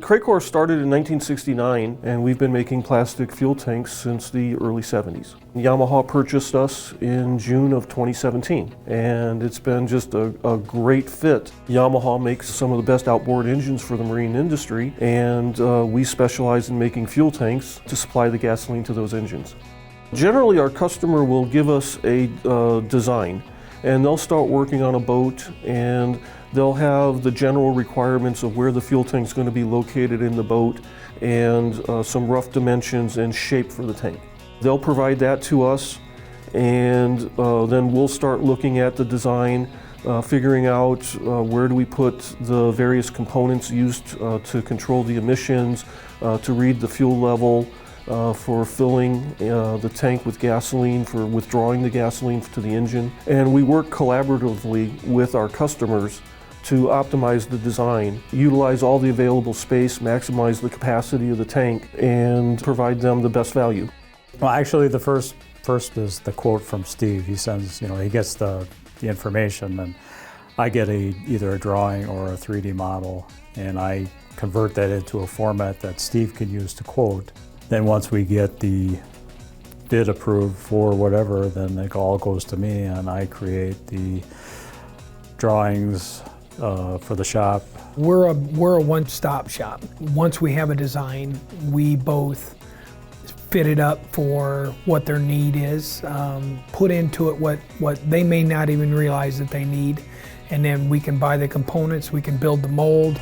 Kracor started in 1969, and we've been making plastic fuel tanks since the early 70s. Yamaha purchased us in June of 2017, and it's been just a great fit. Yamaha makes some of the best outboard engines for the marine industry, and we specialize in making fuel tanks to supply the gasoline to those engines. Generally, our customer will give us a design, and they'll start working on a boat, and they'll have the general requirements of where the fuel tank is going to be located in the boat and some rough dimensions and shape for the tank. They'll provide that to us, and then we'll start looking at the design, figuring out where do we put the various components used to control the emissions, to read the fuel level, for filling the tank with gasoline, for withdrawing the gasoline to the engine. And we work collaboratively with our customers to optimize the design, utilize all the available space, maximize the capacity of the tank, and provide them the best value. Well, actually, the first is the quote from Steve. He sends, he gets the information, and I get either a drawing or a 3D model, and I convert that into a format that Steve can use to quote. Then once we get the bid approved for whatever, then it all goes to me, and I create the drawings for the shop. We're a one-stop shop. Once we have a design, we both fit it up for what their need is, put into it what they may not even realize that they need, and then we can buy the components, we can build the mold.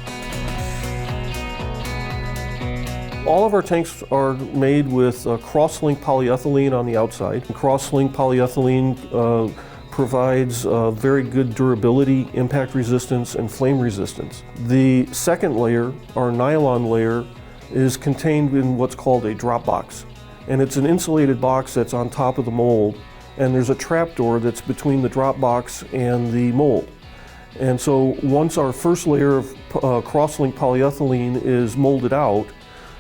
All of our tanks are made with cross-linked polyethylene on the outside. Cross-linked polyethylene provides very good durability, impact resistance, and flame resistance. The second layer, our nylon layer, is contained in what's called a drop box. And it's an insulated box that's on top of the mold, and there's a trapdoor that's between the drop box and the mold. And so once our first layer of cross-linked polyethylene is molded out,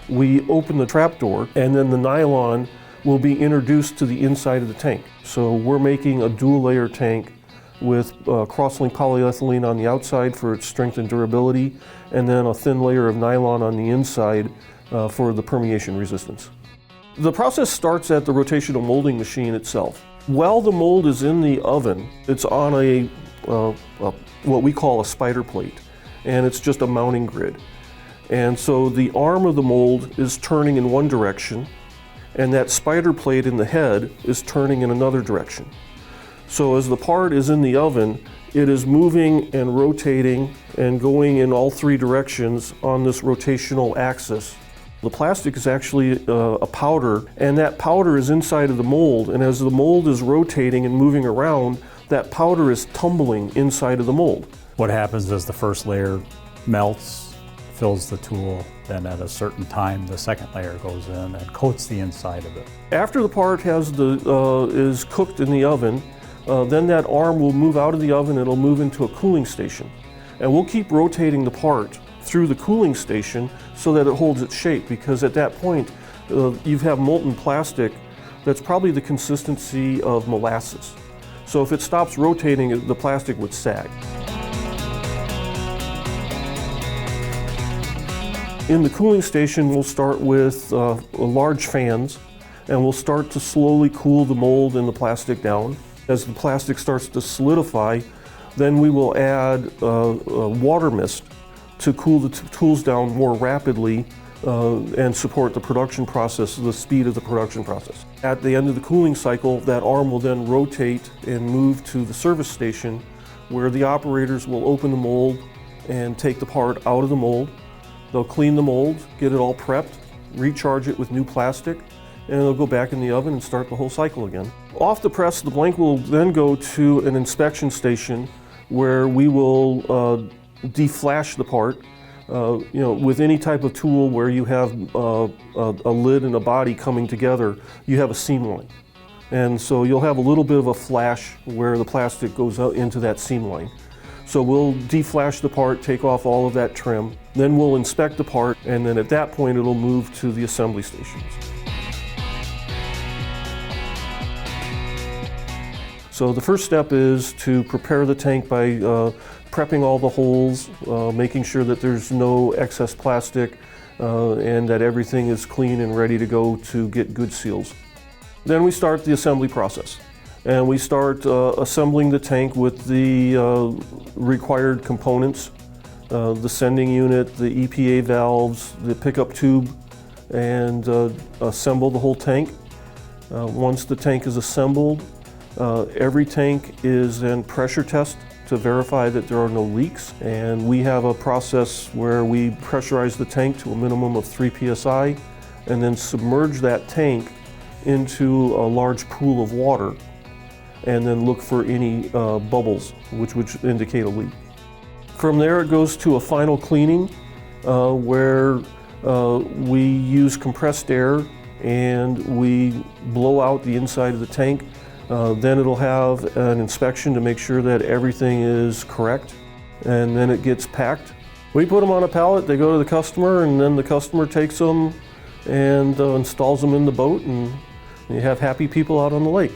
we open the trapdoor, and then the nylon will be introduced to the inside of the tank. So we're making a dual layer tank with cross-linked polyethylene on the outside for its strength and durability, and then a thin layer of nylon on the inside for the permeation resistance. The process starts at the rotational molding machine itself. While the mold is in the oven, it's on what we call a spider plate, and it's just a mounting grid. And so the arm of the mold is turning in one direction, and that spider plate in the head is turning in another direction. So as the part is in the oven, it is moving and rotating and going in all three directions on this rotational axis. The plastic is actually a powder, and that powder is inside of the mold, and as the mold is rotating and moving around, that powder is tumbling inside of the mold. What happens is the first layer melts, fills the tool, then at a certain time the second layer goes in and coats the inside of it. After the part is cooked in the oven, then that arm will move out of the oven, it'll move into a cooling station. And we'll keep rotating the part through the cooling station so that it holds its shape, because at that point you have molten plastic that's probably the consistency of molasses. So if it stops rotating, the plastic would sag. In the cooling station, we'll start with large fans, and we'll start to slowly cool the mold and the plastic down. As the plastic starts to solidify, then we will add water mist to cool the tools down more rapidly and support the production process, the speed of the production process. At the end of the cooling cycle, that arm will then rotate and move to the service station, where the operators will open the mold and take the part out of the mold. They'll clean the mold, get it all prepped, recharge it with new plastic, and they'll go back in the oven and start the whole cycle again. Off the press, the blank will then go to an inspection station where we will deflash the part. With any type of tool where you have a lid and a body coming together, you have a seam line. And so you'll have a little bit of a flash where the plastic goes out into that seam line. So we'll deflash the part, take off all of that trim, then we'll inspect the part, and then at that point it'll move to the assembly stations. So the first step is to prepare the tank by prepping all the holes, making sure that there's no excess plastic, and that everything is clean and ready to go to get good seals. Then we start the assembly process. And we start assembling the tank with the required components, the sending unit, the EPA valves, the pickup tube, and assemble the whole tank. Once the tank is assembled, every tank is then pressure tested to verify that there are no leaks. And we have a process where we pressurize the tank to a minimum of 3 psi and then submerge that tank into a large pool of water and then look for any bubbles which would indicate a leak. From there it goes to a final cleaning where we use compressed air and we blow out the inside of the tank. Then it'll have an inspection to make sure that everything is correct, and then it gets packed. We put them on a pallet, they go to the customer, and then the customer takes them and installs them in the boat, and you have happy people out on the lake.